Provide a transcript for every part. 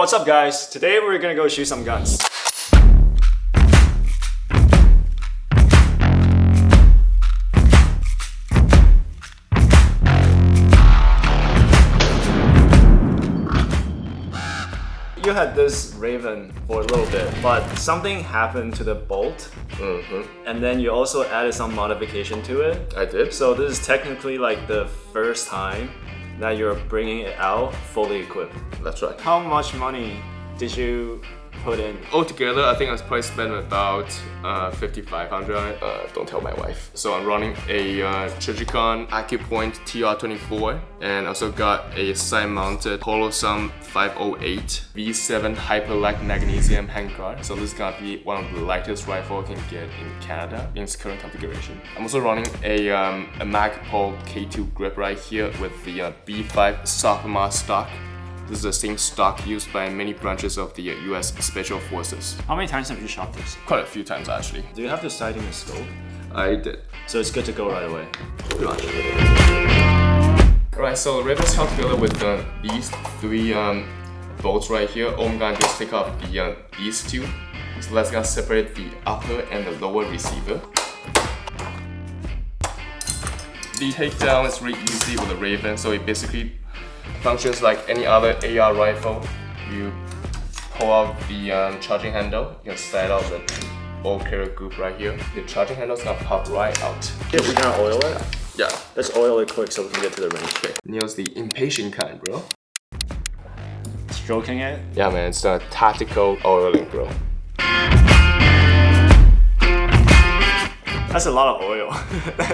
what's up guys? Today we're gonna go shoot some guns. You had this Raven for a little bit, but something happened to the bolt, and then you also added some modification to it. I did. So this is technically like the first time that you're bringing it out fully equipped. That's right. How much money did you put in? Altogether, I think I probably spent about $5,500 on it. Don't tell my wife. So I'm running a Trijicon Accupoint TR24, and also got a side-mounted Holosun 508 V7 Hyperlight Magnesium handguard. So this is gonna be one of the lightest rifle I can get in Canada in its current configuration. I'm also running a Magpie K2 grip right here with the B5 SOPMOD stock. This is the same stock used by many branches of the US Special Forces. How many times have you shot this? Quite a few times actually. Do you have the sight in the scope? I did. So it's good to go right away. Pretty much. Alright, so Raven's held together with these three bolts right here. All I'm gonna do is take off these two. So let's gonna separate the upper and the lower receiver. The takedown is really easy with the Raven, so it basically functions like any other AR rifle. You pull out the charging handle, you can slide out the ball carrier group right here. The charging handle is gonna pop right out. Yeah, we're gonna oil it? Yeah. Let's oil it quick so we can get to the range. Okay. Neil's the impatient kind, bro. Stroking it? Yeah, man, it's a tactical oiling, bro. That's a lot of oil.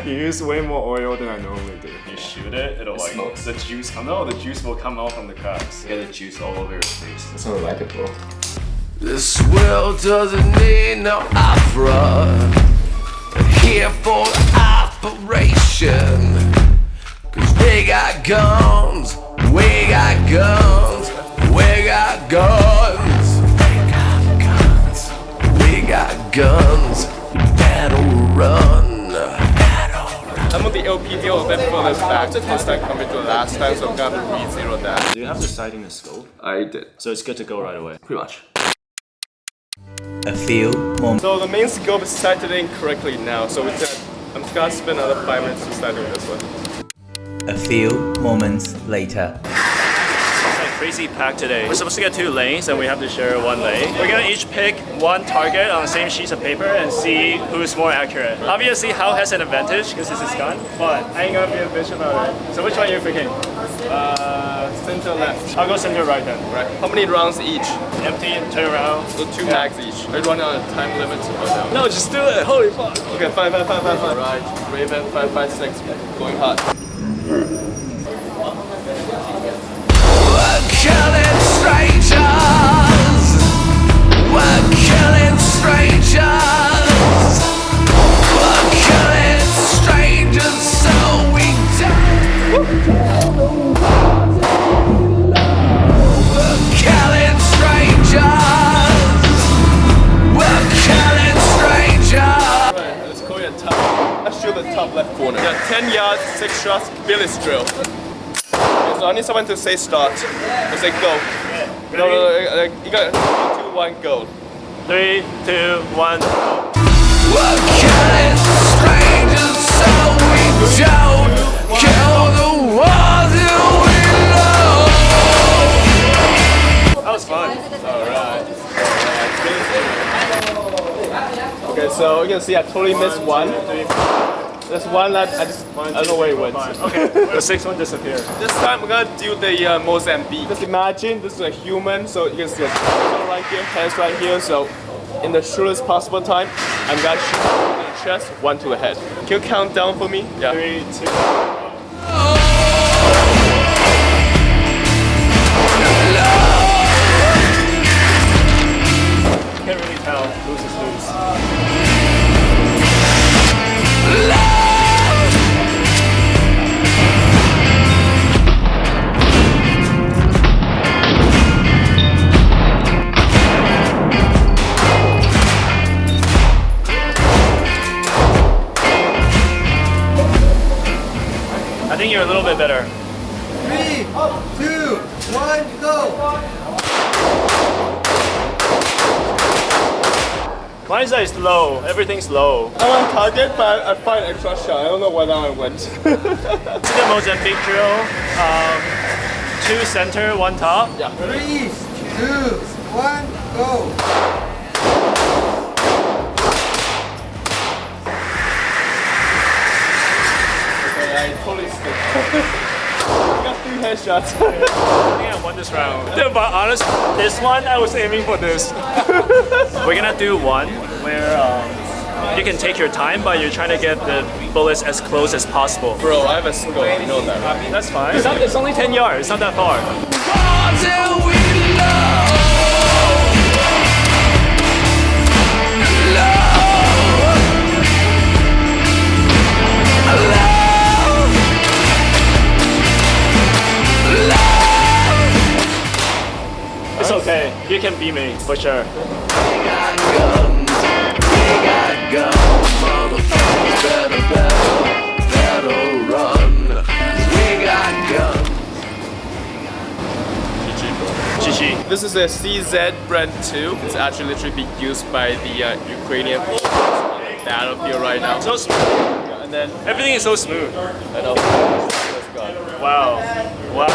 You use way more oil than I normally do. You shoot it, it'll like smokes. the juice come out. The juice will come out from the cracks. You get the juice all over your face. That's not like it, bro. This world doesn't need no opera. Here for operation. Cause we got guns, we got guns, we got guns. We got guns, we got guns. Battle run. I'm on the LPD a bit further back this time compared to last time, so I'm gonna have to re-zero that. Do you have the sight in the scope? I did. So it's good to go right away. Pretty much. A few moments. So the main scope is sighted in correctly now, so I'm gonna spend another 5 minutes to start doing this one. A few moments later. It's like crazy packed today. We're supposed to get 2 lanes and we have to share 1 lane. We're gonna each pick 1 target on the same sheets of paper and see who's more accurate. Obviously, Hal has an advantage because it's his gun, but I ain't gonna be a bitch about it. So which one are you picking? Center left. I'll go center right then. Right. How many rounds each? Empty, turn around. So 2 mags each. Are you running on a time limit or no? No, just do it. Holy fuck. Okay, fine. Right. Raven 556 going hot. We're killing strangers. We're killing strangers. We're killing strangers so we die. We're killing strangers. We're killing strangers. Right, let's call it top. Let's shoot the top left corner. Yeah, 10 yards, 6 shots, Billy's drill. So I need someone to say start. Let's say go. No, you got 3, 2, 1, go. 3, 2, 1. We're killing strangers so we don't kill the ones that we love. That was fun. Alright. Okay, so you can see I totally missed 1. There's 1 that I don't know where it went. Okay, the 6th one disappeared. This time we're gonna do the Mozambique. Just imagine this is a human, so you can see a torso right here, hands right here. So in the shortest possible time, I'm gonna shoot 1 in the chest, 1 to the head. Can you count down for me? Yeah. 3, 2. Can't really tell whose is whose. I think you're a little bit better. 3, 2, 1, go! Mine is low. Everything's low. I'm on target, but I find extra shot. I don't know where I went. This is the Mozambique drill. 2 center, 1 top. Yeah. 3, 2, 1, go! Okay, I totally skipped. I got 3 headshots. I think I won this round. Yeah, but honest, this one I was aiming for this. We're gonna do one where you can take your time, but you're trying to get the bullets as close as possible. Bro, I have a scope. You know that, right? That's fine. It's only 10 yards. It's not that far. Until we love. It's okay. You can beat me for sure. We got guns, motherfuckers better run. We got guns. GG. This is a CZ brand 2. It's actually literally being used by the Ukrainian battlefield right now. So smooth. Yeah, and then Everything is so smooth. I know. Wow. Wow.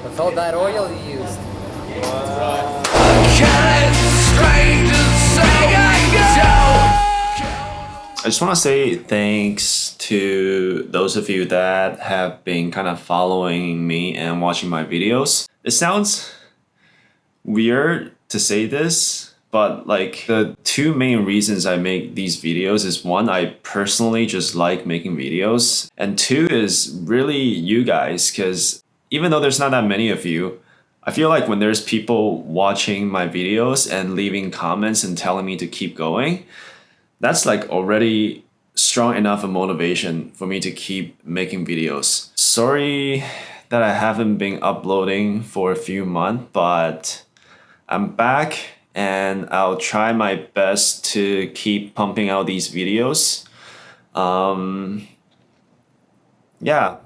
What's all that oil you used? I just want to say thanks to those of you that have been kind of following me and watching my videos. It sounds weird to say this, but like the 2 main reasons I make these videos is 1, I personally just like making videos, and 2 is really you guys, because even though there's not that many of you, I feel like when there's people watching my videos and leaving comments and telling me to keep going, that's like already strong enough a motivation for me to keep making videos. Sorry that I haven't been uploading for a few months, but I'm back and I'll try my best to keep pumping out these videos. Yeah,